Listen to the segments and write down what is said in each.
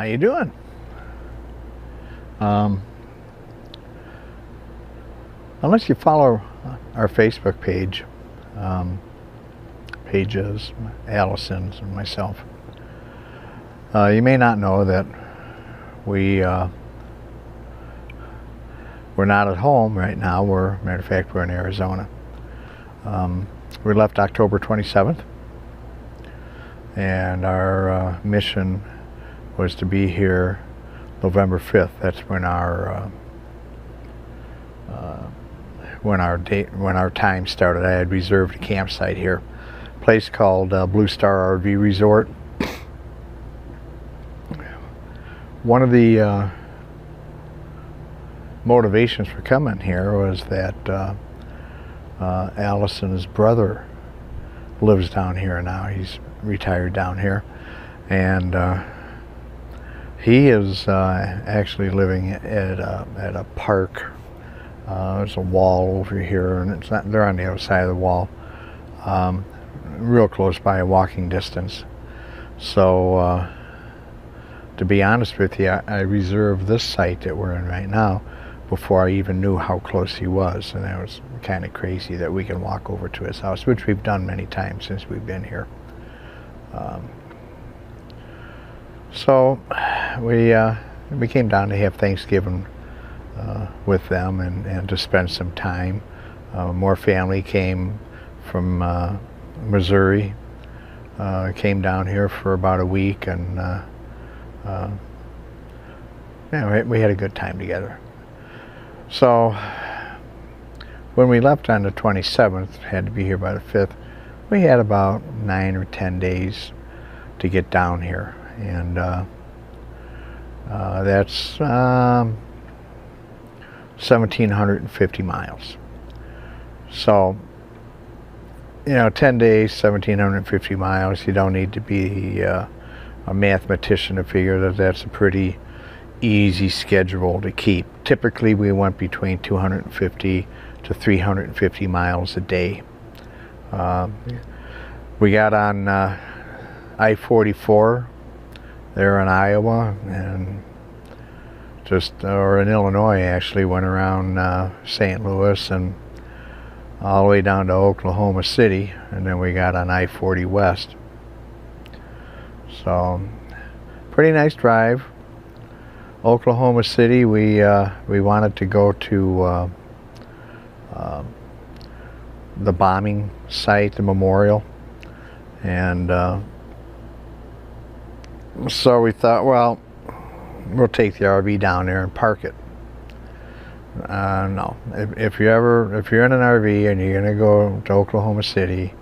How you doing? Unless you follow our Facebook page, pages, Allison's and myself, you may not know that we're not at home right now. Matter of fact, we're in Arizona. We left October 27th, and our mission was to be here November 5th. That's when our time started. I had reserved a campsite here, a place called Blue Star RV Resort. One of the motivations for coming here was that Allison's brother lives down here now. He's retired down here, and he is actually living at a park. There's a wall over here, and they're on the other side of the wall, real close by, a walking distance. So to be honest with you, I reserved this site that we're in right now before I even knew how close he was, and that was kind of crazy that we can walk over to his house, which we've done many times since we've been here. So we came down to have Thanksgiving with them and to spend some time. More family came from Missouri, came down here for about a week, and yeah, we had a good time together. So when we left on the 27th, had to be here by the 5th, we had about 9 or 10 days to get down here, and that's 1,750 miles. So, you know, 10 days, 1,750 miles, you don't need to be a mathematician to figure that that's a pretty easy schedule to keep. Typically we went between 250 to 350 miles a day. We got on I-44 there in Iowa, and or in Illinois actually, went around St. Louis and all the way down to Oklahoma City, and then we got on I-40 West. So pretty nice drive. Oklahoma City, we wanted to go to the bombing site, the memorial, and so we thought, well, we'll take the RV down there and park it. No, if you're in an RV and you're gonna go to Oklahoma City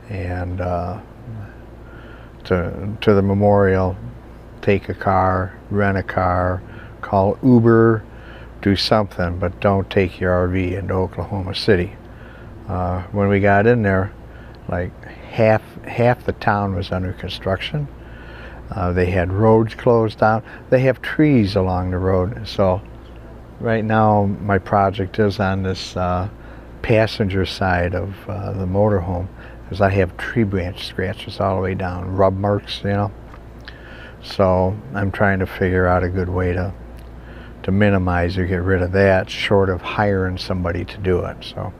and to the memorial, take a car, rent a car, call Uber, do something, but don't take your RV into Oklahoma City. When we got in there, like half the town was under construction. They had roads closed down. They have trees along the road. So right now my project is on this passenger side of the motorhome, because I have tree branch scratches all the way down, rub marks, you know. So I'm trying to figure out a good way to minimize or get rid of that, short of hiring somebody to do it. So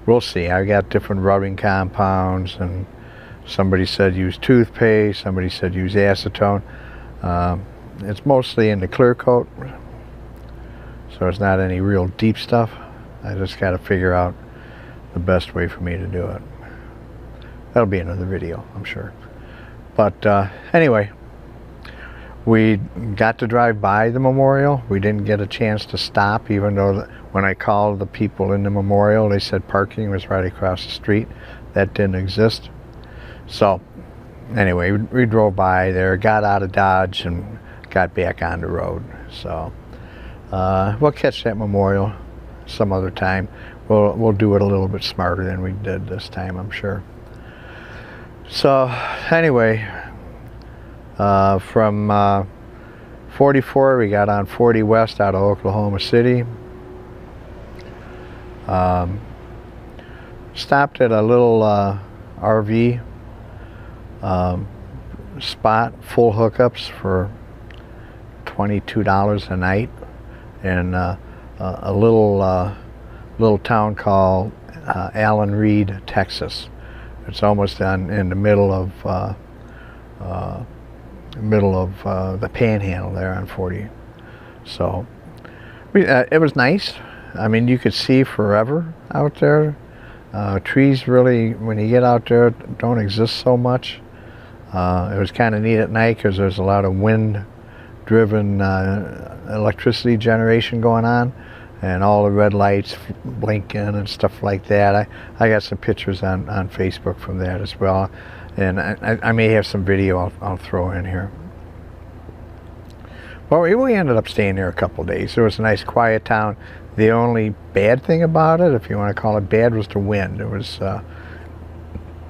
we'll see. I got different rubbing compounds, and somebody said use toothpaste, somebody said use acetone. It's mostly in the clear coat, so it's not any real deep stuff. I just got to figure out the best way for me to do it. That'll be another video, I'm sure. But anyway, we got to drive by the memorial. We didn't get a chance to stop, even though when I called the people in the memorial, they said parking was right across the street. That didn't exist. So anyway, we drove by there, got out of Dodge, and got back on the road. So we'll catch that memorial some other time. We'll do it a little bit smarter than we did this time, I'm sure. So anyway, from 44 we got on 40 West out of Oklahoma City. Stopped at a little RV spot, full hookups for $22 a night in a little town called Allen Reed, Texas. It's almost in the middle of the Panhandle there on 40. So it was nice. I mean, you could see forever out there. Trees really, when you get out there, don't exist so much. It was kind of neat at night because there's a lot of wind-driven electricity generation going on, and all the red lights blinking and stuff like that. I got some pictures on Facebook from that as well, and I may have some video I'll throw in here. Well, we ended up staying there a couple of days. It was a nice quiet town. The only bad thing about it, if you want to call it bad, was the wind. It was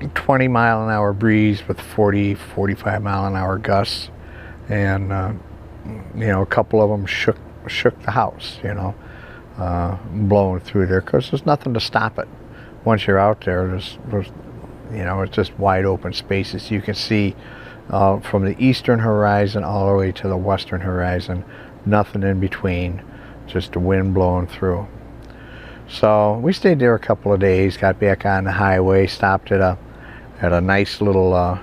20-mile-an-hour breeze with 40, 45-mile-an-hour gusts, and you know, a couple of them shook the house, you know, blowing through there, because there's nothing to stop it. Once you're out there, there's you know, it's just wide open spaces. You can see from the eastern horizon all the way to the western horizon, nothing in between, just the wind blowing through. So we stayed there a couple of days, got back on the highway, stopped at a nice little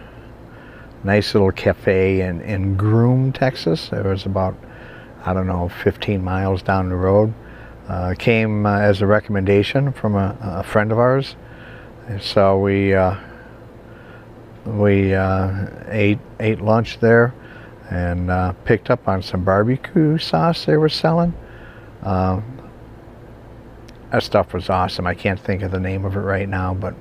cafe in Groom, Texas. It was about, I don't know, 15 miles down the road. Came as a recommendation from a friend of ours. And so we ate lunch there, and picked up on some barbecue sauce they were selling. That stuff was awesome. I can't think of the name of it right now, but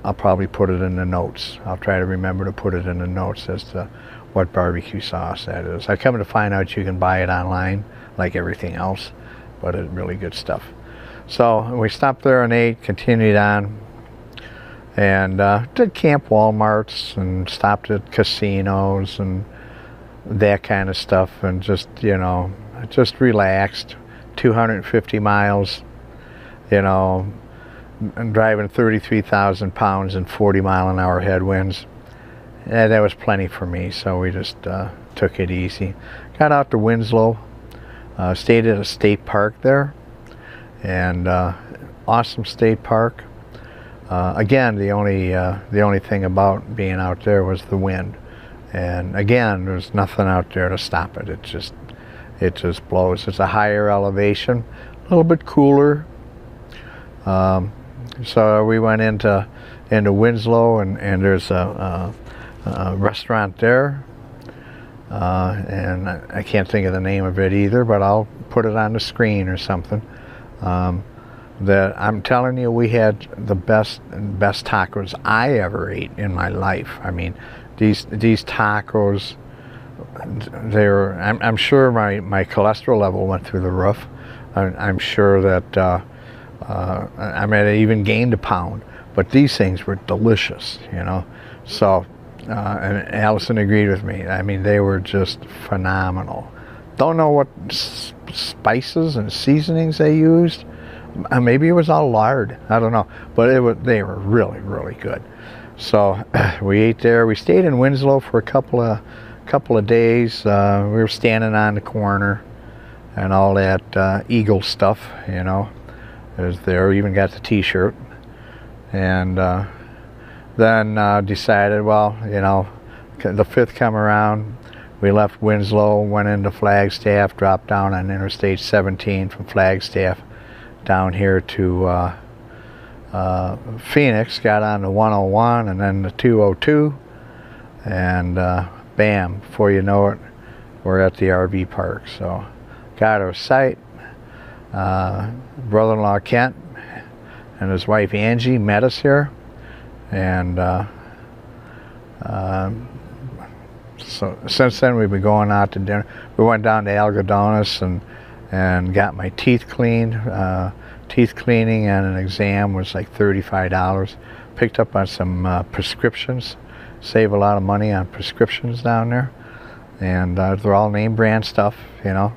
I'll probably put it in the notes. I'll try to remember to put it in the notes as to what barbecue sauce that is. I come to find out you can buy it online, like everything else, but it's really good stuff. So we stopped there and ate, continued on, and did Camp Walmarts and stopped at casinos and that kind of stuff, and just, you know, just relaxed. 250 miles, you know, and driving 33,000 pounds and 40-mile-an-hour headwinds. Yeah, that was plenty for me, so we just took it easy. Got out to Winslow, stayed at a state park there, and awesome state park. Again, the only thing about being out there was the wind, and again, there's nothing out there to stop it. It just blows. It's a higher elevation, a little bit cooler. So we went into Winslow, and there's a restaurant there, and I can't think of the name of it either, but I'll put it on the screen or something. That I'm telling you, we had the best tacos I ever ate in my life. I mean, these tacos, I'm sure my cholesterol level went through the roof. I'm sure that I might have even gained a pound, but these things were delicious, you know. So and Allison agreed with me. I mean, they were just phenomenal. Don't know what spices and seasonings they used. Maybe it was all lard, I don't know, but they were really, really good. So we ate there. We stayed in Winslow for a couple of days. We were standing on the corner and all that Eagle stuff, you know. It was there. We even got the t-shirt, and then decided, well, you know, the 5th come around, we left Winslow, went into Flagstaff, dropped down on Interstate 17 from Flagstaff down here to Phoenix, got on the 101 and then the 202, and bam, before you know it, we're at the RV park. So got our site. Brother-in-law Kent and his wife Angie met us here, and so since then we've been going out to dinner. We went down to Algodones and got my teeth cleaned. Teeth cleaning and an exam was like $35. Picked up on some prescriptions. Save a lot of money on prescriptions down there, and they're all name brand stuff, you know.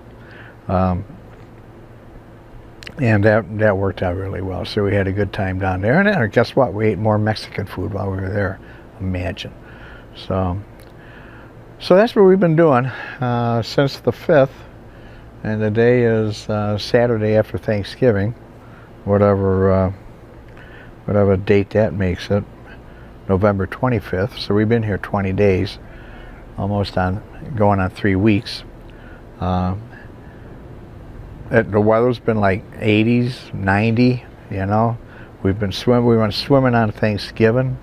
And that worked out really well. So we had a good time down there. And then, guess what? We ate more Mexican food while we were there. Imagine. So So that's what we've been doing since the 5th, and the day is Saturday after Thanksgiving, whatever date that makes it, November 25th. So we've been here 20 days, almost going on 3 weeks. The weather's been like 80s, 90, you know. We went swimming on Thanksgiving.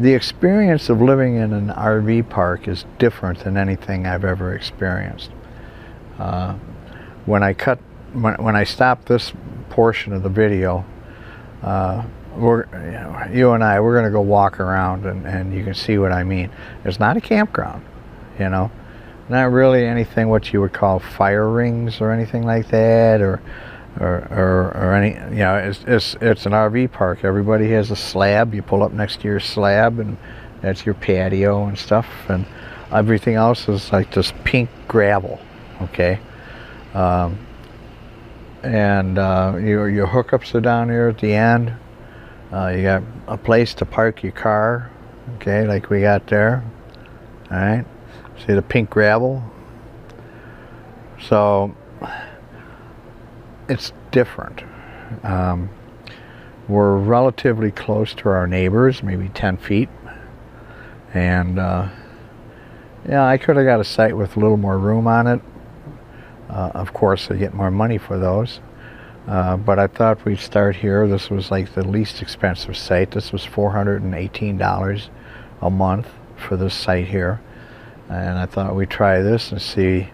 The experience of living in an RV park is different than anything I've ever experienced. When I stop this portion of the video, you and I, we're going to go walk around, and you can see what I mean. It's not a campground, you know, not really anything what you would call fire rings or anything like that, or any, you know, it's an RV park. Everybody has a slab. You pull up next to your slab, and that's your patio and stuff, and everything else is like this pink gravel, okay? Your hookups are down here at the end. You got a place to park your car, okay, like we got there. All right, see the pink gravel? So it's different. We're relatively close to our neighbors, maybe 10 feet. And yeah, I could have got a site with a little more room on it. Of course, I get more money for those. But I thought we'd start here. This was like the least expensive site. This was $418 a month for this site here. And I thought we'd try this and see,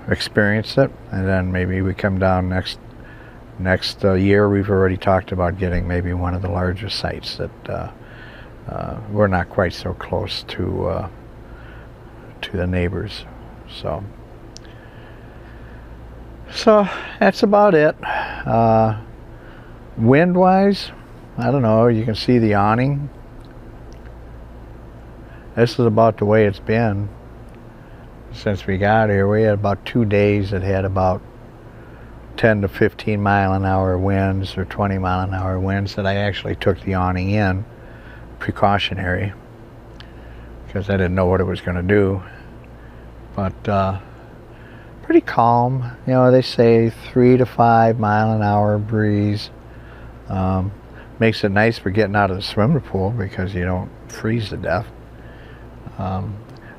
experience it, and then maybe we come down next year. We've already talked about getting maybe one of the larger sites that we're not quite so close to the neighbors. So that's about it. Wind-wise, I don't know. You can see the awning. This is about the way it's been since we got here. We had about 2 days that had about 10 to 15 mile an hour winds, or 20 mile an hour winds, that I actually took the awning in, precautionary, because I didn't know what it was going to do. But pretty calm. You know, they say 3 to 5 mile an hour breeze. Makes it nice for getting out of the swimming pool because you don't freeze to death.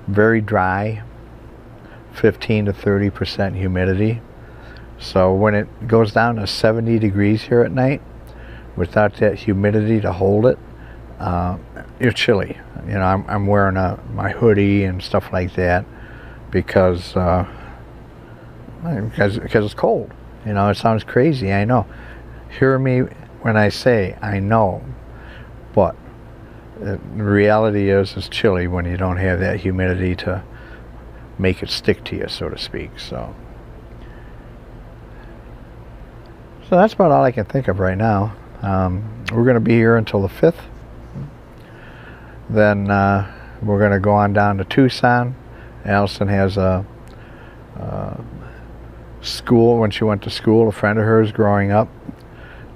Very dry, 15 to 30% humidity. So when it goes down to 70 degrees here at night, without that humidity to hold it, you're chilly. You know, I'm wearing my hoodie and stuff like that because it's cold. You know, it sounds crazy, I know. Hear me when I say I know, but the reality is it's chilly when you don't have that humidity to make it stick to you, so to speak. So that's about all I can think of right now. We're going to be here until the 5th. Then we're going to go on down to Tucson. Allison has a school. When she went to school, a friend of hers growing up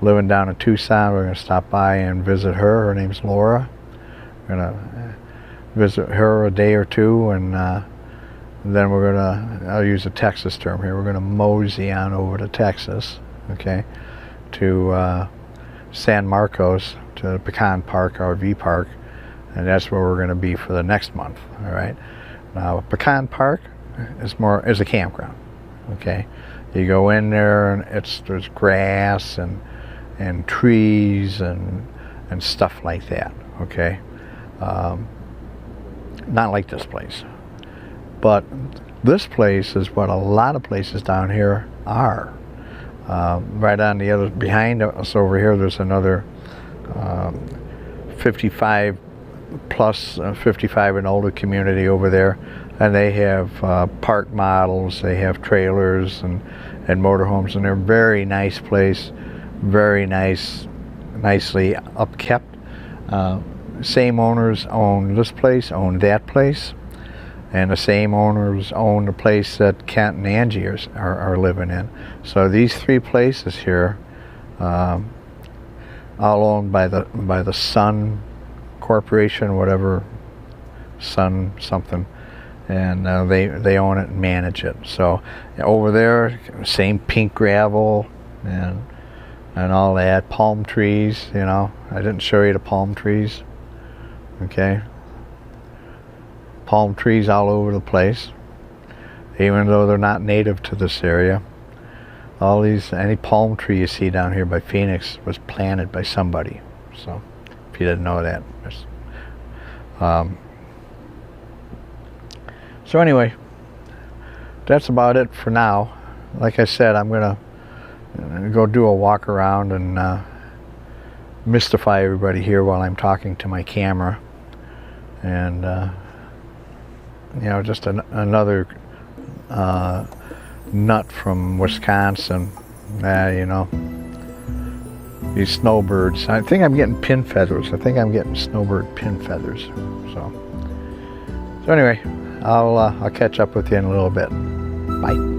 living down in Tucson. We're going to stop by and visit her. Her name's Laura. We're going to visit her a day or two, and then we're going to, I'll use a Texas term here, we're going to mosey on over to Texas, okay, to San Marcos, to Pecan Park RV Park, and that's where we're going to be for the next month. All right. Now, Pecan Park is a campground. Okay, you go in there and there's grass and trees and stuff like that. Okay, not like this place, but this place is what a lot of places down here are. Right on the other, behind us over here, there's another 55 plus 55 and older community over there, and they have park models, they have trailers and motorhomes, and they're a very nice place, very nicely upkept. Same owners own this place, own that place, and the same owners own the place that Kent and Angie are living in. So these three places here, all owned by the Sun Corporation, whatever, Sun something, and they own it and manage it. So over there, same pink gravel and all that, palm trees. You know, I didn't show you the palm trees. Okay, palm trees all over the place, even though they're not native to this area. Any palm tree you see down here by Phoenix was planted by somebody. So if you didn't know that. So anyway, that's about it for now. Like I said, I'm gonna go do a walk around and mystify everybody here while I'm talking to my camera, and you know, just another nut from Wisconsin. You know, these snowbirds. I think I'm getting pin feathers. I think I'm getting snowbird pin feathers. So anyway, I'll catch up with you in a little bit. Bye.